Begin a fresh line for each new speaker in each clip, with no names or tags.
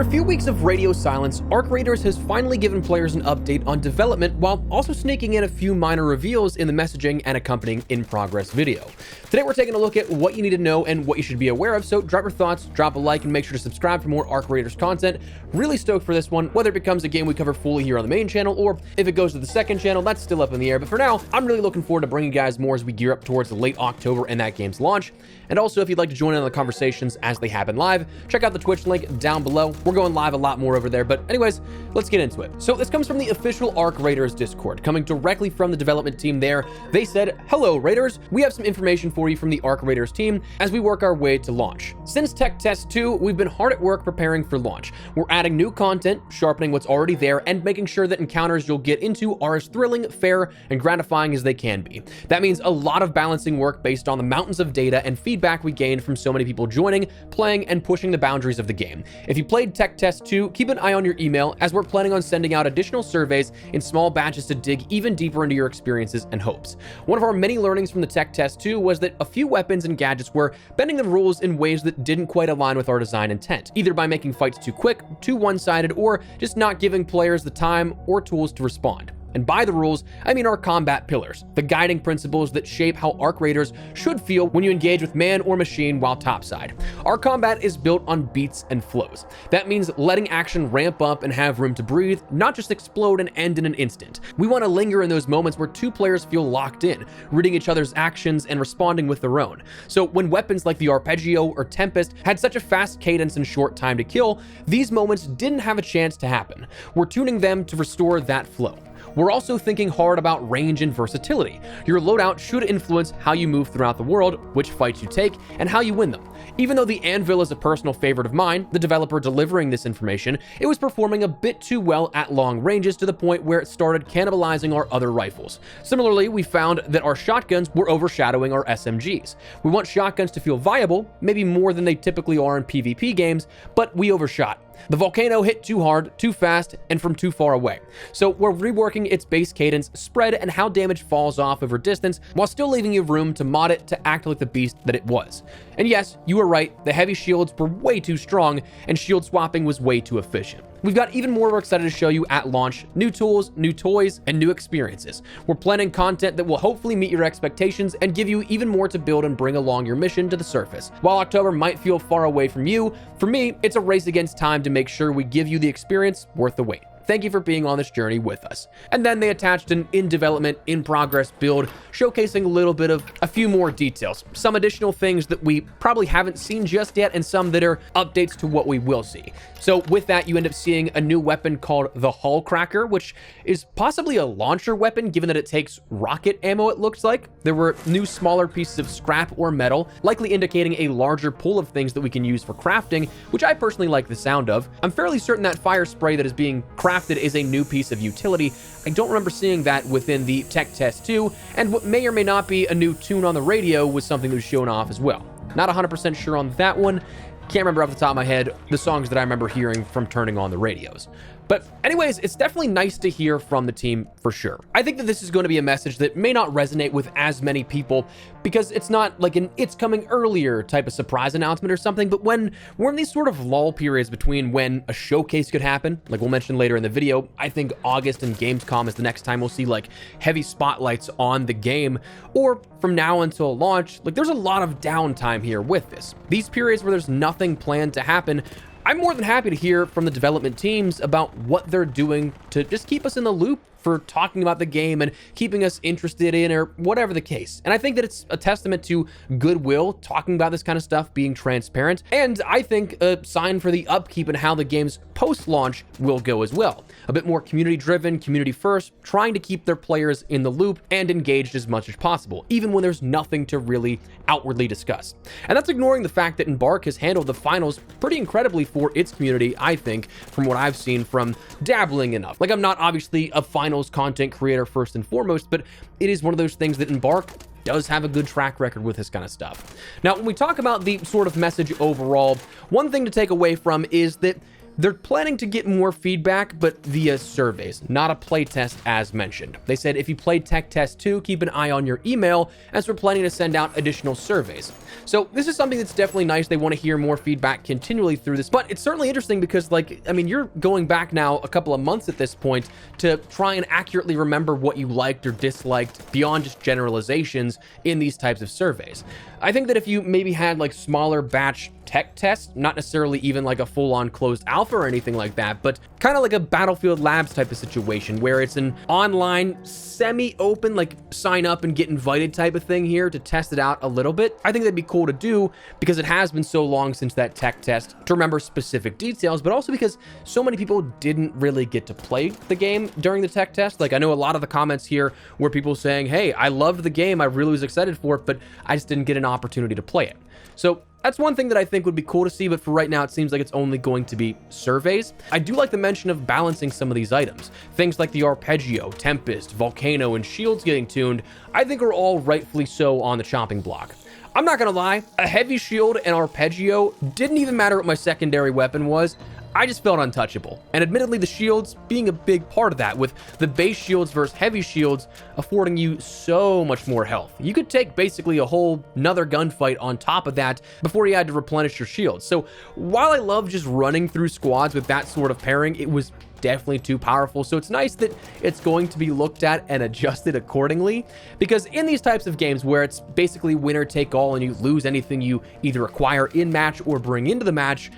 After a few weeks of radio silence, Arc Raiders has finally given players an update on development while also sneaking in a few minor reveals in the messaging and accompanying in-progress video. Today we're taking a look at what you need to know and what you should be aware of, so drop your thoughts, drop a like, and make sure to subscribe for more Arc Raiders content. Really stoked for this one, whether it becomes a game we cover fully here on the main channel or if it goes to the second channel, that's still up in the air, but for now, I'm really looking forward to bringing you guys more as we gear up towards late October and that game's launch. And also, if you'd like to join in on the conversations as they happen live, check out the Twitch link down below. We're going live a lot more over there, but anyways, let's get into it. So this comes from the official Arc Raiders Discord, coming directly from the development team there. They said, "Hello Raiders, we have some information for you from the Arc Raiders team as we work our way to launch. Since Tech Test 2, we've been hard at work preparing for launch. We're adding new content, sharpening what's already there, and making sure that encounters you'll get into are as thrilling, fair, and gratifying as they can be. That means a lot of balancing work based on the mountains of data and feedback we gained from so many people joining, playing, and pushing the boundaries of the game. If you played Tech Test 2, keep an eye on your email as we're planning on sending out additional surveys in small batches to dig even deeper into your experiences and hopes. One of our many learnings from the Tech Test 2 was that a few weapons and gadgets were bending the rules in ways that didn't quite align with our design intent, either by making fights too quick, too one-sided, or just not giving players the time or tools to respond. And by the rules, I mean our combat pillars, the guiding principles that shape how Arc Raiders should feel when you engage with man or machine while topside. Our combat is built on beats and flows. That means letting action ramp up and have room to breathe, not just explode and end in an instant. We want to linger in those moments where two players feel locked in, reading each other's actions and responding with their own. So when weapons like the Arpeggio or Tempest had such a fast cadence and short time to kill, these moments didn't have a chance to happen. We're tuning them to restore that flow. We're also thinking hard about range and versatility. Your loadout should influence how you move throughout the world, which fights you take, and how you win them. Even though the Anvil is a personal favorite of mine, the developer delivering this information, it was performing a bit too well at long ranges to the point where it started cannibalizing our other rifles. Similarly, we found that our shotguns were overshadowing our SMGs. We want shotguns to feel viable, maybe more than they typically are in PvP games, but we overshot. The Volcano hit too hard, too fast, and from too far away. So we're reworking its base cadence, spread, and how damage falls off over distance, while still leaving you room to mod it to act like the beast that it was. And yes, you were right, the heavy shields were way too strong, and shield swapping was way too efficient. We've got even more we're excited to show you at launch: new tools, new toys, and new experiences. We're planning content that will hopefully meet your expectations and give you even more to build and bring along your mission to the surface. While October might feel far away from you, for me, it's a race against time to make sure we give you the experience worth the wait. Thank you for being on this journey with us." And then they attached an in-development, in-progress build showcasing a little bit of a few more details, some additional things that we probably haven't seen just yet, and some that are updates to what we will see. So with that, you end up seeing a new weapon called the Hull Cracker, which is possibly a launcher weapon given that it takes rocket ammo, it looks like. There were new smaller pieces of scrap or metal, likely indicating a larger pool of things that we can use for crafting, which I personally like the sound of. I'm fairly certain that fire spray that is being crafted is a new piece of utility. I don't remember seeing that within the Tech Test 2, and what may or may not be a new tune on the radio was something that was shown off as well. Not 100% sure on that one. Can't remember off the top of my head the songs that I remember hearing from turning on the radios. But anyways, it's definitely nice to hear from the team for sure. I think that this is going to be a message that may not resonate with as many people because it's not like an "it's coming earlier" type of surprise announcement or something, but when we're in these sort of lull periods between when a showcase could happen, like we'll mention later in the video, I think August and Gamescom is the next time we'll see like heavy spotlights on the game, or from now until launch, like there's a lot of downtime here with this. These periods where there's nothing planned to happen, I'm more than happy to hear from the development teams about what they're doing to just keep us in the loop for talking about the game and keeping us interested in, or whatever the case. And I think that it's a testament to goodwill talking about this kind of stuff, being transparent, and I think a sign for the upkeep and how the game's post-launch will go as well. A bit more community-driven, community-first, trying to keep their players in the loop and engaged as much as possible, even when there's nothing to really outwardly discuss. And that's ignoring the fact that Embark has handled the finals pretty incredibly for its community, I think, from what I've seen from dabbling enough. Like, I'm not obviously a finals content creator first and foremost, but it is one of those things that Embark does have a good track record with this kind of stuff. Now, when we talk about the sort of message overall, one thing to take away from is that They're planning to get more feedback, but via surveys, not a playtest as mentioned. They said if you played Tech Test 2, keep an eye on your email, as we're planning to send out additional surveys. So this is something that's definitely nice. They want to hear more feedback continually through this, but it's certainly interesting because, like, I mean, you're going back now a couple of months at this point to try and accurately remember what you liked or disliked beyond just generalizations in these types of surveys. I think that if you maybe had like smaller batch tech tests, not necessarily even like a full-on closed alpha or anything like that, but kind of like a Battlefield Labs type of situation where it's an online semi-open, like sign up and get invited type of thing here to test it out a little bit. I think that'd be cool to do because it has been so long since that tech test to remember specific details, but also because so many people didn't really get to play the game during the tech test. Like, I know a lot of the comments here were people saying, hey, I loved the game, I really was excited for it, but I just didn't get an opportunity to play it. So that's one thing that I think would be cool to see, but for right now, it seems like it's only going to be surveys. I do like the mention of balancing some of these items. Things like the Arpeggio, Tempest, Volcano, and Shields getting tuned, I think are all rightfully so on the chopping block. I'm not gonna lie, a heavy shield and Arpeggio didn't even matter what my secondary weapon was. I just felt untouchable. And admittedly, the shields being a big part of that, with the base shields versus heavy shields affording you so much more health. You could take basically a whole another gunfight on top of that before you had to replenish your shields. So while I love just running through squads with that sort of pairing, it was definitely too powerful. So it's nice that it's going to be looked at and adjusted accordingly, because in these types of games where it's basically winner take all and you lose anything you either acquire in match or bring into the match,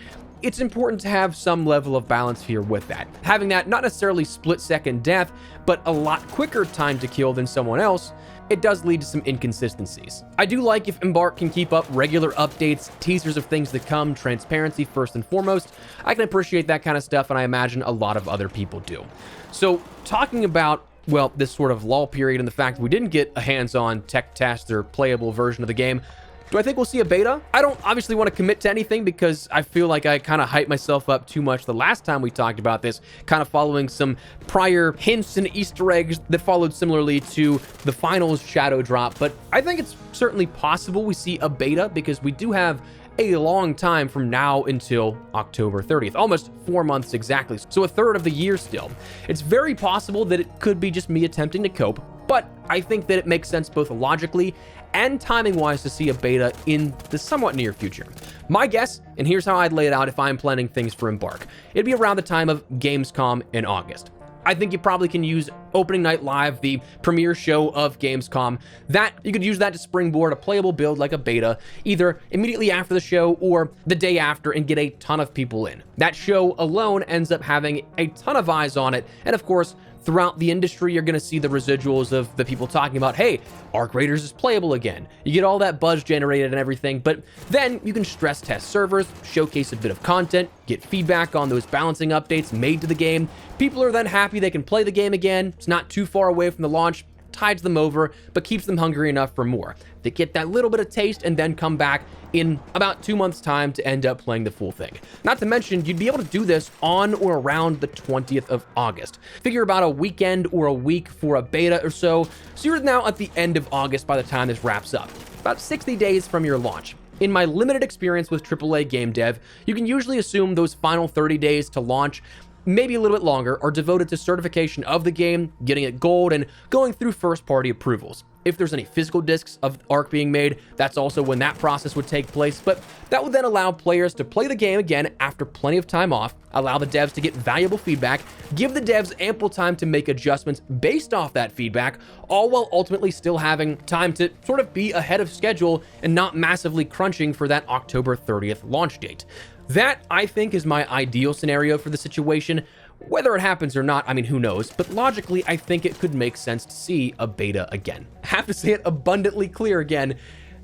it's important to have some level of balance here with that. Having that not necessarily split-second death, but a lot quicker time to kill than someone else, it does lead to some inconsistencies. I do like if Embark can keep up regular updates, teasers of things that come, transparency first and foremost. I can appreciate that kind of stuff, and I imagine a lot of other people do. So talking about, well, this sort of lull period and the fact that we didn't get a hands-on tech test or playable version of the game, do I think we'll see a beta? I don't obviously want to commit to anything because I feel like I kind of hyped myself up too much the last time we talked about this, kind of following some prior hints and Easter eggs that followed similarly to the finals shadow drop. But I think it's certainly possible we see a beta because we do have a long time from now until October 30th, almost 4 months exactly, so a third of the year still. It's very possible that it could be just me attempting to cope, but I think that it makes sense both logically and timing-wise to see a beta in the somewhat near future. My guess, and here's how I'd lay it out if I'm planning things for Embark, it'd be around the time of Gamescom in August. I think you probably can use Opening Night Live, the premiere show of Gamescom. That you could use that to springboard a playable build like a beta, either immediately after the show or the day after, and get a ton of people in. That show alone ends up having a ton of eyes on it, and of course, throughout the industry, you're going to see the residuals of the people talking about, hey, Arc Raiders is playable again. You get all that buzz generated and everything, but then you can stress test servers, showcase a bit of content, get feedback on those balancing updates made to the game. People are then happy they can play the game again. It's not too far away from the launch, tides them over, but keeps them hungry enough for more. They get that little bit of taste and then come back in about 2 months' time to end up playing the full thing. Not to mention, you'd be able to do this on or around the 20th of August. Figure about a weekend or a week for a beta or so, so you're now at the end of August by the time this wraps up. About 60 days from your launch. In my limited experience with AAA game dev, you can usually assume those final 30 days to launch, maybe a little bit longer, are devoted to certification of the game, getting it gold, and going through first-party approvals. If there's any physical discs of Arc being made, that's also when that process would take place, but that would then allow players to play the game again after plenty of time off, allow the devs to get valuable feedback, give the devs ample time to make adjustments based off that feedback, all while ultimately still having time to sort of be ahead of schedule and not massively crunching for that October 30th launch date. That, I think, is my ideal scenario for the situation. Whether it happens or not, I mean, who knows? But logically, I think it could make sense to see a beta again. I have to say it abundantly clear again.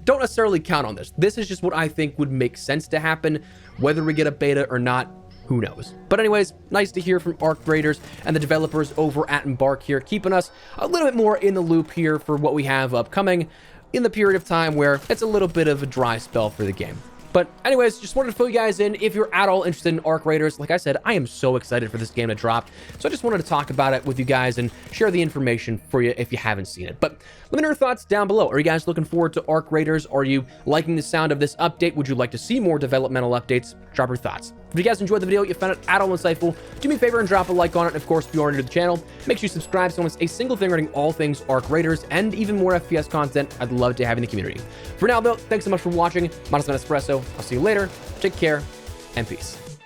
Don't necessarily count on this. This is just what I think would make sense to happen. Whether we get a beta or not, who knows? But anyways, nice to hear from Arc Raiders and the developers over at Embark here, keeping us a little bit more in the loop here for what we have upcoming in the period of time where it's a little bit of a dry spell for the game. But anyways, just wanted to fill you guys in. If you're at all interested in Arc Raiders, like I said, I am so excited for this game to drop. So I just wanted to talk about it with you guys and share the information for you if you haven't seen it. But Let me know your thoughts down below. Are you guys looking forward to Arc Raiders? Are you liking the sound of this update? Would you like to see more developmental updates? Drop your thoughts. If you guys enjoyed the video, you found it at all insightful, do me a favor and drop a like on it. And of course, if you are new to the channel, make sure you subscribe so you don't miss a single thing regarding all things Arc Raiders and even more FPS content I'd love to have in the community. For now, though, thanks so much for watching. Modest Espresso. I'll see you later. Take care and peace.